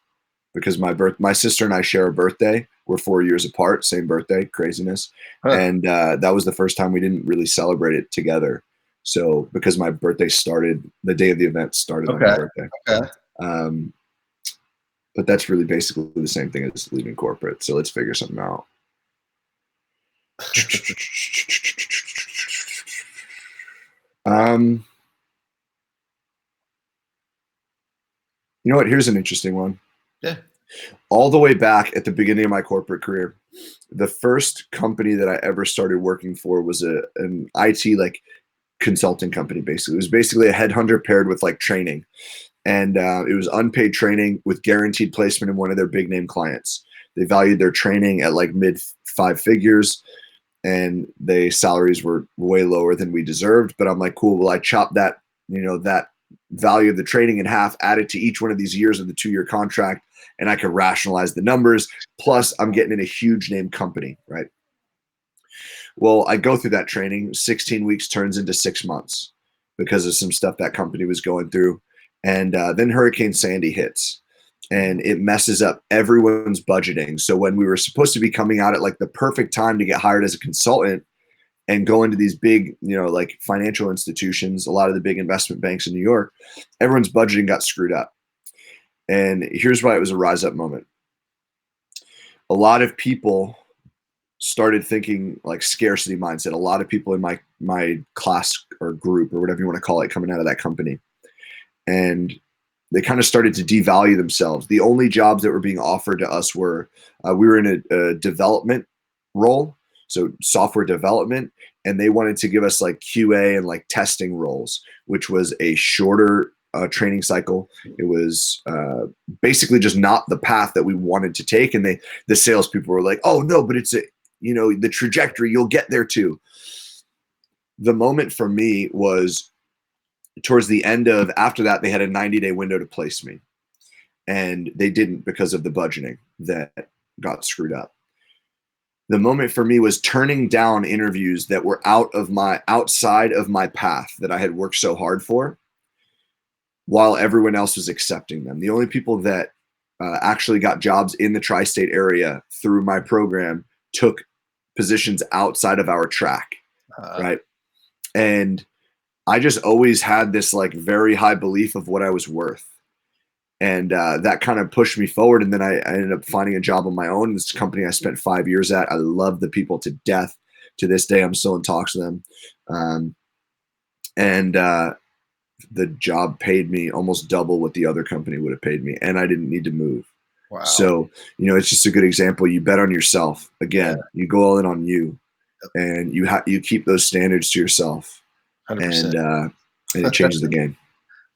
because my sister and I share a birthday. We're 4 years apart, same birthday, craziness. And that was the first time we didn't really celebrate it together. So because my birthday started, the day of the event started on my birthday. Okay. But that's really basically the same thing as leaving corporate. So let's figure something out. You know what? Here's an interesting one. Yeah. All the way back at the beginning of my corporate career, the first company that I ever started working for was an IT like consulting company. Basically, it was basically a headhunter paired with like training, and it was unpaid training with guaranteed placement in one of their big name clients. They valued their training at like mid 5 figures, and the salaries were way lower than we deserved. But I'm like, cool. Well, I chop that, that value of the training in half, add it to each one of these years of the 2-year contract, and I could rationalize the numbers. Plus, I'm getting in a huge name company, right? Well, I go through that training. 16 weeks turns into 6 months because of some stuff that company was going through. And then Hurricane Sandy hits, and it messes up everyone's budgeting. So when we were supposed to be coming out at like the perfect time to get hired as a consultant and go into these big, like financial institutions, a lot of the big investment banks in New York, everyone's budgeting got screwed up. And here's why it was a rise up moment. A lot of people started thinking like scarcity mindset. A lot of people in my class or group or whatever you want to call it coming out of that company. And they kind of started to devalue themselves. The only jobs that were being offered to us were, we were in a development role, so software development, and they wanted to give us like QA and like testing roles, which was a shorter training cycle. It was basically just not the path that we wanted to take. And the salespeople were like, oh no, but it's the trajectory, you'll get there too. The moment for me was towards the end of, after that, they had a 90-day window to place me, and they didn't because of the budgeting that got screwed up. The moment for me was turning down interviews that were outside of my path that I had worked so hard for, while everyone else was accepting them. The only people that actually got jobs in the tri-state area through my program took positions outside of our track, right? And I just always had this like very high belief of what I was worth. And that kind of pushed me forward. And then I ended up finding a job on my own. This company I spent 5 years at. I love the people to death. To this day, I'm still in talks with them. The job paid me almost double what the other company would have paid me. And I didn't need to move. Wow. So, it's just a good example. You bet on yourself. Again, you go all in on you, and you keep those standards to yourself. 100%. And it changes the game.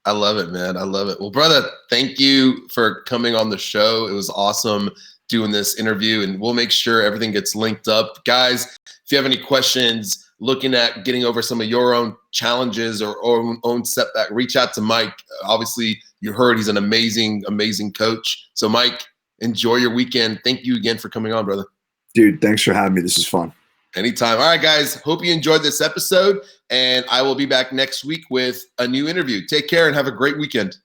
I love it, man. I love it. Well, brother, thank you for coming on the show. It was awesome doing this interview, and we'll make sure everything gets linked up. Guys, if you have any questions, looking at getting over some of your own challenges or own setback, reach out to Mike. Obviously, you heard he's an amazing, amazing coach. So, Mike, enjoy your weekend. Thank you again for coming on, brother. Dude, thanks for having me. This is fun. Anytime. All right, guys. Hope you enjoyed this episode, and I will be back next week with a new interview. Take care and have a great weekend.